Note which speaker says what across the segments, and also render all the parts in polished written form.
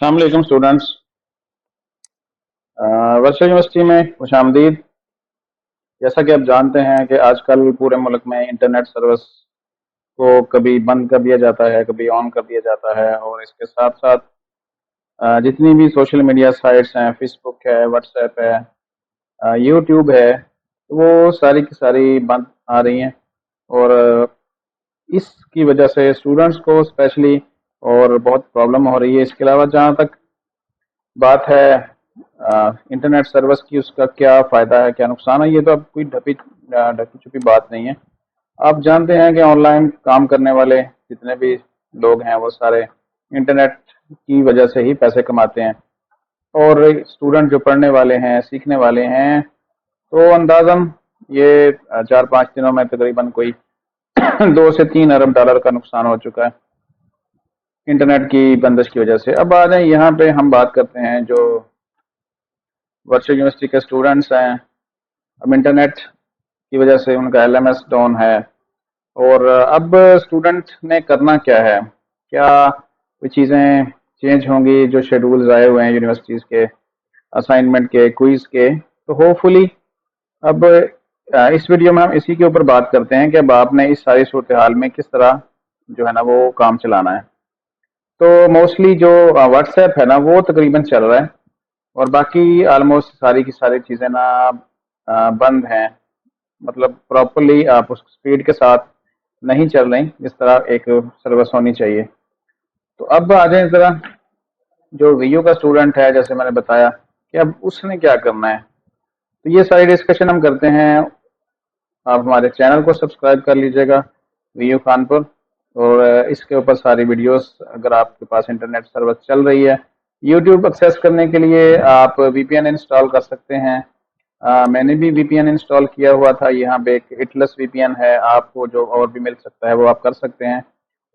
Speaker 1: अस्सलाम वालेकुम students. Virtual university में खुशामदीद। जैसा कि आप जानते हैं कि आजकल पूरे मुल्क में इंटरनेट सर्विस को कभी बंद कर दिया जाता है, कभी ऑन कर दिया जाता है, और इसके साथ साथ जितनी भी सोशल मीडिया साइट्स हैं, फेसबुक है, व्हाट्सएप है, यूट्यूब है, वो सारी की सारी बंद आ रही हैं। और इसकी वजह से स्टूडेंट्स को स्पेशली और बहुत प्रॉब्लम हो रही है। इसके अलावा जहाँ तक बात है इंटरनेट सर्विस की, उसका क्या फ़ायदा है क्या नुकसान है, ये तो अब कोई ढकी छुपी बात नहीं है। आप जानते हैं कि ऑनलाइन काम करने वाले जितने भी लोग हैं वो सारे इंटरनेट की वजह से ही पैसे कमाते हैं। और स्टूडेंट जो पढ़ने वाले हैं, सीखने वाले हैं, तो अंदाज़न ये 4-5 दिनों में तकरीबन कोई 2 से 3 अरब डॉलर का नुकसान हो चुका है इंटरनेट की बंदिश की वजह से। अब आ जाए यहाँ पे हम बात करते हैं जो वर्चुअल यूनिवर्सिटी के स्टूडेंट्स हैं। अब इंटरनेट की वजह से उनका एलएमएस डाउन है, और अब स्टूडेंट ने करना क्या है, क्या कोई चीज़ें चेंज होंगी, जो शेड्यूल्स आए हुए हैं यूनिवर्सिटीज़ के, असाइनमेंट के, क्विज़ के। तो होपफुली अब इस वीडियो में हम इसी के ऊपर बात करते हैं कि अब आपने इस सारी सूरत हाल में किस तरह जो है ना वो काम चलाना है। तो मोस्टली जो व्हाट्सएप है ना वो तकरीबन चल रहा है, और बाकी ऑलमोस्ट सारी की सारी चीज़ें ना बंद हैं। मतलब प्रॉपरली आप उस स्पीड के साथ नहीं चल रही जिस तरह एक सर्विस होनी चाहिए। तो अब आ जाए ज़रा जो वीयू का स्टूडेंट है, जैसे मैंने बताया कि अब उसने क्या करना है, तो ये सारी डिस्कशन हम करते हैं। आप हमारे चैनल को सब्सक्राइब कर लीजिएगा, वीयू कानपुर, और इसके ऊपर सारी वीडियोस, अगर आपके पास इंटरनेट सर्विस चल रही है, यूट्यूब एक्सेस करने के लिए आप वीपीएन इंस्टॉल कर सकते हैं। मैंने भी वीपीएन इंस्टॉल किया हुआ था। यहाँ पे एक इटलस वीपीएन है, आपको जो और भी मिल सकता है वो आप कर सकते हैं,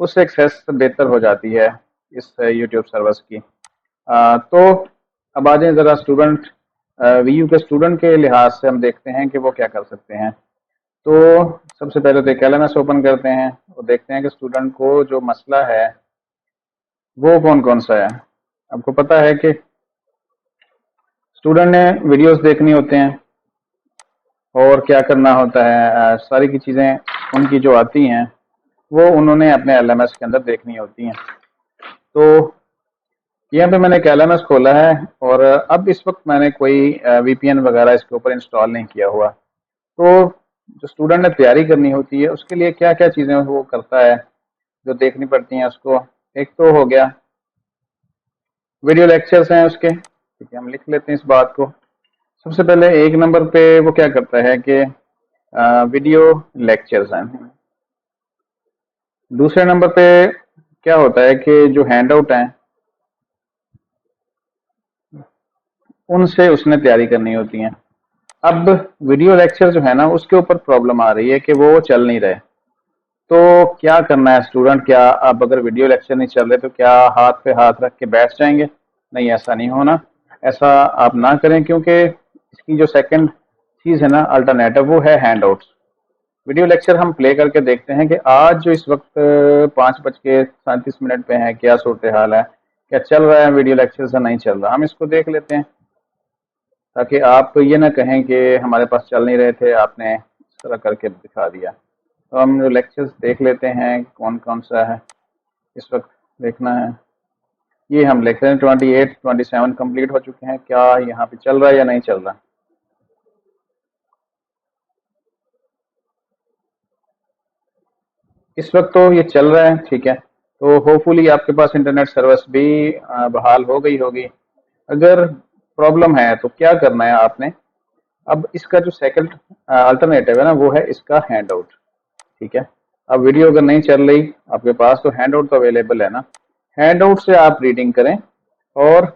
Speaker 1: उससे एक्सेस बेहतर हो जाती है इस यूट्यूब सर्विस की। तो अब आ जाए ज़रा स्टूडेंट, वीयू के स्टूडेंट के लिहाज से हम देखते हैं कि वो क्या कर सकते हैं। तो सबसे पहले तो एक एलएमएस ओपन करते हैं और देखते हैं कि स्टूडेंट को जो मसला है वो कौन कौन सा है। आपको पता है कि स्टूडेंट ने वीडियोस देखनी होते हैं, और क्या करना होता है, सारी की चीज़ें उनकी जो आती हैं वो उन्होंने अपने एलएमएस के अंदर देखनी होती हैं। तो यहाँ पे मैंने एक एलएमएस खोला है, और अब इस वक्त मैंने कोई वीपीएन वगैरह इसके ऊपर इंस्टॉल नहीं किया हुआ। तो जो स्टूडेंट ने तैयारी करनी होती है उसके लिए क्या क्या चीज़ें वो करता है जो देखनी पड़ती हैं उसको। एक तो हो गया वीडियो लेक्चर्स हैं उसके, ठीक है, हम लिख लेते हैं इस बात को। सबसे पहले एक नंबर पे वो क्या करता है कि वीडियो लेक्चर्स हैं। दूसरे नंबर पे क्या होता है कि जो हैंड आउट हैं उनसे उसने तैयारी करनी होती है। अब वीडियो लेक्चर जो है ना उसके ऊपर प्रॉब्लम आ रही है कि वो चल नहीं रहे। तो क्या करना है स्टूडेंट, क्या अब अगर वीडियो लेक्चर नहीं चल रहे तो क्या हाथ पे हाथ रख के बैठ जाएंगे? नहीं, ऐसा नहीं होना। ऐसा आप ना करें, क्योंकि इसकी जो सेकंड चीज़ है ना अल्टरनेटिव, वो है हैंड आउट्स। वीडियो लेक्चर हम प्ले करके देखते हैं कि आज जो इस वक्त 5:37 पे है, क्या सूरत हाल है, क्या चल रहा है वीडियो लेक्चर से नहीं चल रहा। हम इसको देख लेते हैं ताकि आप ये ना कहें कि हमारे पास चल नहीं रहे थे, आपने इस तरह करके दिखा दिया। तो हम जो लेक्चर्स देख लेते हैं कौन कौन सा है इस वक्त देखना है। ये हम लिख रहे हैं 28-27 कंप्लीट हो चुके हैं। क्या यहाँ पे चल रहा है या नहीं चल रहा? इस वक्त तो ये चल रहा है, ठीक है। तो होपफुली आपके पास इंटरनेट सर्विस भी बहाल हो गई होगी। अगर प्रॉब्लम है तो क्या करना है आपने, अब इसका जो सेकंड अल्टरनेटिव है ना वो है इसका हैंड आउट, ठीक है। अब वीडियो अगर नहीं चल रही आपके पास तो हैंड आउट तो अवेलेबल है ना। हैंड आउट से आप रीडिंग करें और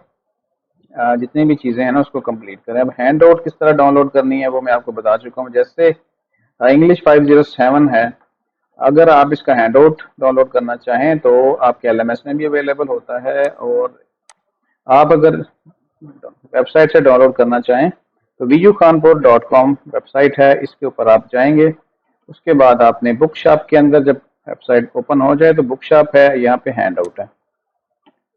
Speaker 1: जितनी भी चीज़ें हैं ना उसको कंप्लीट करें। अब हैंड आउट किस तरह डाउनलोड करनी है वो मैं आपको बता चुका हूँ। जैसे इंग्लिश 507 है, अगर आप इसका हैंड आउट डाउनलोड करना चाहें तो आपके एलएमएस में भी अवेलेबल होता है, और आप अगर वेबसाइट से डाउनलोड करना चाहें तो vukanpur.com वेबसाइट है, इसके ऊपर आप जाएंगे। उसके बाद आपने बुक शॉप के अंदर जब वेबसाइट ओपन हो जाए तो बुक शॉप है, यहाँ पे हैंड आउट है।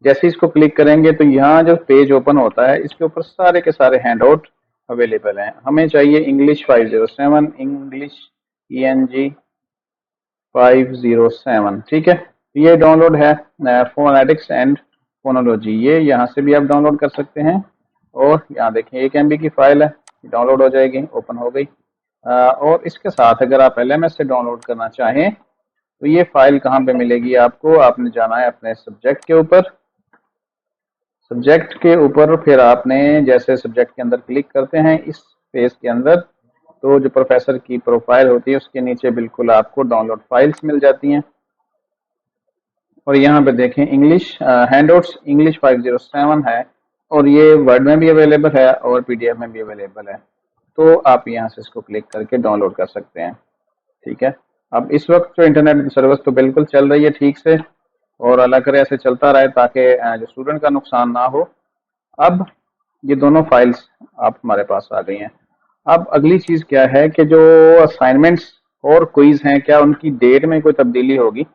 Speaker 1: जैसे इसको क्लिक करेंगे तो यहाँ जो पेज ओपन होता है इसके ऊपर सारे के सारे हैंड आउट अवेलेबल हैं। हमें चाहिए इंग्लिश 507, इंग्लिश ENG 507, ठीक है। ये डाउनलोड है फोनेटिक्स एंड फोनोलॉजी, ये यहाँ से भी आप डाउनलोड कर सकते हैं। और यहाँ देखें 1 MB की फाइल है, डाउनलोड हो जाएगी, ओपन हो गई। और इसके साथ अगर आप LMS से डाउनलोड करना चाहें तो ये फाइल कहाँ पे मिलेगी आपको, आपने जाना है अपने सब्जेक्ट के ऊपर। सब्जेक्ट के ऊपर फिर आपने जैसे सब्जेक्ट के अंदर क्लिक करते हैं इस पेज के अंदर, तो जो प्रोफेसर की प्रोफाइल होती है उसके नीचे बिल्कुल आपको डाउनलोड फाइल्स मिल जाती हैं। और यहाँ पे देखें इंग्लिश हैंडआउट्स इंग्लिश 507 है, और ये वर्ड में भी अवेलेबल है और PDF में भी अवेलेबल है। तो आप यहाँ से इसको क्लिक करके डाउनलोड कर सकते हैं, ठीक है। अब इस वक्त जो इंटरनेट सर्विस तो बिल्कुल चल रही है ठीक से, और अल्लाह करे ऐसे चलता रहे ताकि जो स्टूडेंट का नुकसान ना हो। अब ये दोनों फाइल्स आप हमारे पास आ गई हैं। अब अगली चीज़ क्या है कि जो असाइनमेंट्स और क्विज हैं, क्या उनकी डेट में कोई तब्दीली होगी?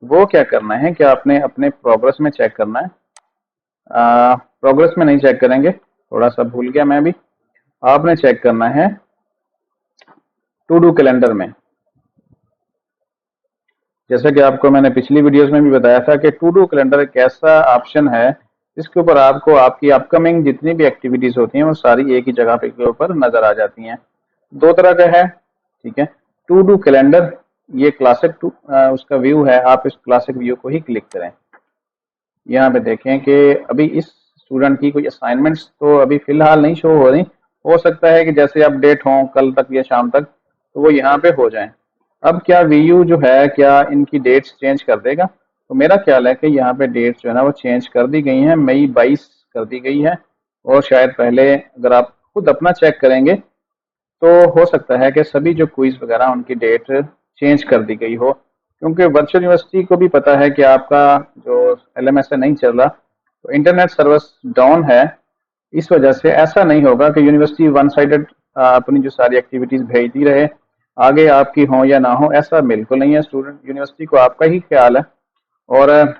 Speaker 1: वो क्या करना है कि आपने अपने प्रोग्रेस में चेक करना है। प्रोग्रेस में नहीं चेक करेंगे, थोड़ा सा भूल गया मैं भी। आपने चेक करना है टू डू कैलेंडर में। जैसा कि आपको मैंने पिछली वीडियोस में भी बताया था कि टू डू कैलेंडर एक ऐसा ऑप्शन है जिसके ऊपर आपको आपकी अपकमिंग जितनी भी एक्टिविटीज होती हैं वो सारी एक ही जगह पे के ऊपर नजर आ जाती हैं। दो तरह का है, ठीक है। टू डू कैलेंडर, ये क्लासिक उसका व्यू है, आप इस क्लासिक व्यू को ही क्लिक करें। यहाँ पे देखें कि अभी इस स्टूडेंट की कोई असाइनमेंट्स तो अभी फिलहाल नहीं शो हो रही, हो सकता है कि जैसे अपडेट हों कल तक या शाम तक तो वो यहाँ पे हो जाएं। अब क्या VU जो है क्या इनकी डेट्स चेंज कर देगा? तो मेरा ख्याल है कि यहाँ पे डेट्स जो है ना वो चेंज कर दी गई हैं, मई 22 कर दी गई है। और शायद पहले अगर आप खुद अपना चेक करेंगे तो हो सकता है कि सभी जो क्विज वगैरह उनकी डेट चेंज कर दी गई हो, क्योंकि वर्चुअल यूनिवर्सिटी को भी पता है कि आपका जो LMS है नहीं चल रहा, तो इंटरनेट सर्विस डाउन है। इस वजह से ऐसा नहीं होगा कि यूनिवर्सिटी वन साइडेड अपनी जो सारी एक्टिविटीज भेजती रहे, आगे आपकी हो या ना हो, ऐसा बिल्कुल नहीं है। स्टूडेंट यूनिवर्सिटी को आपका ही ख्याल है, और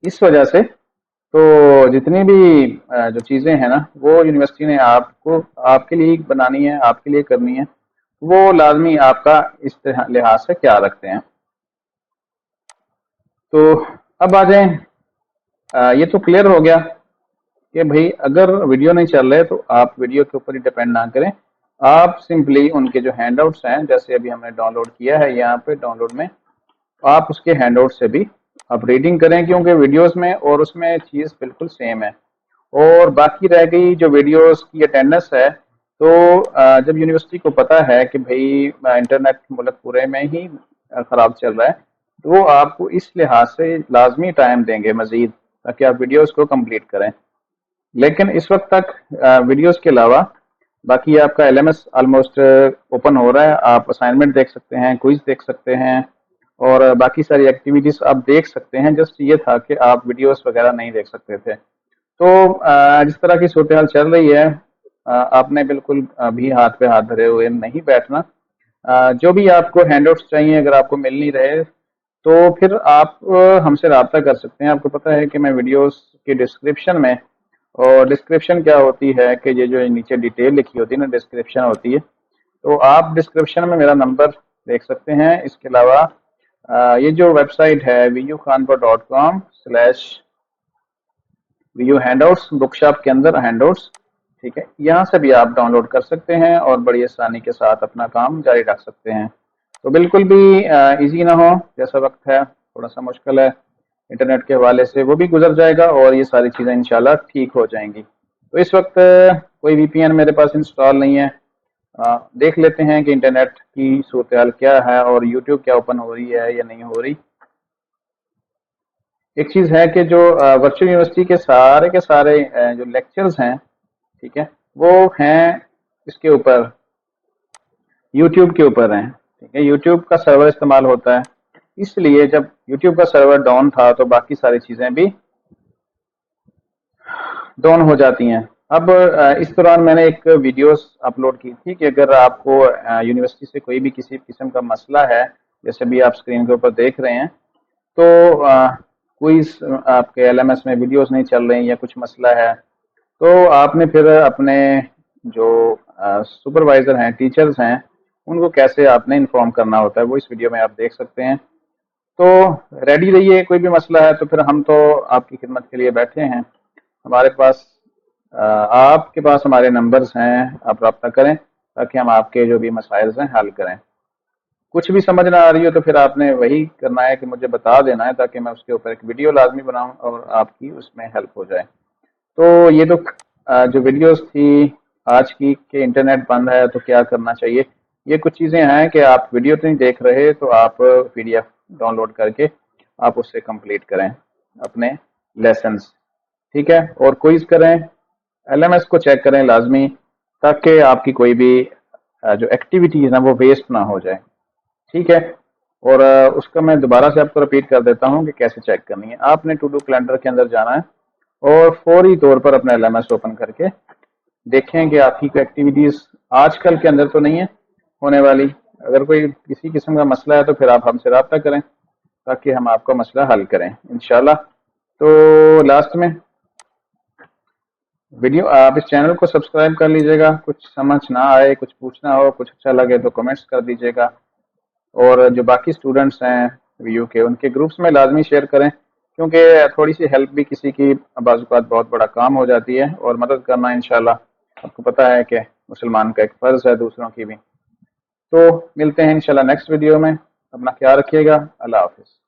Speaker 1: इस वजह से तो जितनी भी जो चीज़ें हैं ना वो यूनिवर्सिटी ने आपको आपके लिए बनानी है, आपके लिए करनी है, वो लाजमी आपका इस तरह लिहाज से ख्याल रखते हैं। तो अब आ जाएं, ये तो क्लियर हो गया कि भाई अगर वीडियो नहीं चल रहे तो आप वीडियो के ऊपर ही डिपेंड ना करें। आप सिंपली उनके जो हैंडआउट्स हैं, जैसे अभी हमने डाउनलोड किया है यहाँ पे डाउनलोड में, आप उसके हैंडआउट से भी आप रीडिंग करें, क्योंकि वीडियोस में और उसमें चीज़ बिल्कुल सेम है। और बाकी रह गई जो वीडियोस की अटेंडेंस है, तो जब यूनिवर्सिटी को पता है कि भाई इंटरनेट मुल्क पूरे में ही ख़राब चल रहा है, तो वो आपको इस लिहाज से लाजमी टाइम देंगे मज़ीद, ताकि आप वीडियोस को कंप्लीट करें। लेकिन इस वक्त तक वीडियोस के अलावा बाकी आपका LMS ऑलमोस्ट ओपन हो रहा है। आप असाइनमेंट देख सकते हैं, क्विज देख सकते हैं, और बाकी सारी एक्टिविटीज आप देख सकते हैं। जस्ट ये था कि आप वीडियोस वगैरह नहीं देख सकते थे। तो जिस तरह की सूरत हाल चल रही है, आपने बिल्कुल अभी हाथ पे हाथ धरे हुए नहीं बैठना। जो भी आपको हैंडआउट्स चाहिए अगर आपको मिल नहीं रहे तो फिर आप हमसे रब्ता कर सकते हैं। आपको पता है कि मैं वीडियोस के डिस्क्रिप्शन में, और डिस्क्रिप्शन क्या होती है कि ये जो नीचे डिटेल लिखी होती है ना, डिस्क्रिप्शन होती है, तो आप डिस्क्रिप्शन में मेरा नंबर देख सकते हैं। इसके अलावा ये जो वेबसाइट है VUKhanpur.com/VU हैंडआउट्स, बुकशॉप के अंदर हैंडआउट्स, ठीक है, यहाँ से भी आप डाउनलोड कर सकते हैं और बड़ी आसानी के साथ अपना काम जारी रख सकते हैं। तो बिल्कुल भी इजी ना हो, जैसा वक्त है थोड़ा सा मुश्किल है इंटरनेट के हवाले से, वो भी गुजर जाएगा और ये सारी चीज़ें इंशाल्लाह ठीक हो जाएंगी। तो इस वक्त कोई VPN मेरे पास इंस्टॉल नहीं है। देख लेते हैं कि इंटरनेट की सूरत हाल क्या है और यूट्यूब क्या ओपन हो रही है या नहीं हो रही। एक चीज़ है कि जो वर्चुअल यूनिवर्सिटी के सारे जो लेक्चर्स हैं, ठीक है, वो हैं इसके ऊपर यूट्यूब के ऊपर हैं, ठीक है। यूट्यूब का सर्वर इस्तेमाल होता है, इसलिए जब यूट्यूब का सर्वर डाउन था तो बाकी सारी चीज़ें भी डाउन हो जाती हैं। अब इस दौरान मैंने एक वीडियोस अपलोड की थी कि अगर आपको यूनिवर्सिटी से कोई भी किसी किस्म का मसला है, जैसे भी आप स्क्रीन के ऊपर देख रहे हैं, तो کوئی آپ کے LMS میں ویڈیوز نہیں چل رہی یا کچھ مسئلہ ہے، تو آپ نے پھر اپنے جو سپروائزر ہیں، ٹیچرز ہیں، ان کو کیسے آپ نے انفارم کرنا ہوتا ہے، وہ اس ویڈیو میں آپ دیکھ سکتے ہیں۔ تو ریڈی رہیے، کوئی بھی مسئلہ ہے تو پھر ہم تو آپ کی خدمت کے لیے بیٹھے ہیں۔ ہمارے پاس آپ کے پاس ہمارے نمبرز ہیں، آپ رابطہ کریں تاکہ ہم آپ کے جو بھی مسائل ہیں حل کریں۔ کچھ بھی سمجھ نہ آ رہی ہو تو پھر آپ نے وہی کرنا ہے کہ مجھے بتا دینا ہے تاکہ میں اس کے اوپر ایک ویڈیو لازمی بناؤں اور آپ کی اس میں ہیلپ ہو جائے۔ تو یہ تو جو ویڈیوز تھی آج کی کہ انٹرنیٹ بند ہے تو کیا کرنا چاہیے، یہ کچھ چیزیں ہیں کہ آپ ویڈیو تو نہیں دیکھ رہے تو آپ PDF ڈاؤن لوڈ کر کے آپ اس سے کمپلیٹ کریں اپنے لیسنز، ٹھیک ہے؟ اور کوئز کریں، LMS کو چیک کریں لازمی، تاکہ آپ کی کوئی بھی جو ایکٹیویٹیز ہیں وہ ویسٹ نہ ہو جائے، ٹھیک ہے؟ اور اس کا میں دوبارہ سے آپ کو رپیٹ کر دیتا ہوں کہ کیسے چیک کرنی ہے۔ آپ نے ٹو ڈو کیلنڈر کے اندر جانا ہے اور فوری طور پر اپنا LMS اوپن کر کے دیکھیں کہ آپ کی کوئی ایکٹیویٹیز آج کل کے اندر تو نہیں ہے ہونے والی۔ اگر کوئی کسی قسم کا مسئلہ ہے تو پھر آپ ہم سے رابطہ کریں تاکہ ہم آپ کا مسئلہ حل کریں انشاءاللہ۔ تو لاسٹ میں ویڈیو آپ اس چینل کو سبسکرائب کر لیجئے گا، کچھ سمجھ نہ آئے، کچھ پوچھنا ہو، کچھ اچھا لگے تو کمنٹس کر دیجئے گا، اور جو باقی اسٹوڈنٹس ہیں ویو کے، ان کے گروپس میں لازمی شیئر کریں، کیونکہ تھوڑی سی ہیلپ بھی کسی کی بعض اوقات بہت بڑا کام ہو جاتی ہے، اور مدد کرنا انشاءاللہ آپ کو پتہ ہے کہ مسلمان کا ایک فرض ہے دوسروں کی بھی۔ تو ملتے ہیں انشاءاللہ نیکسٹ ویڈیو میں، اپنا خیال رکھیے گا، اللہ حافظ۔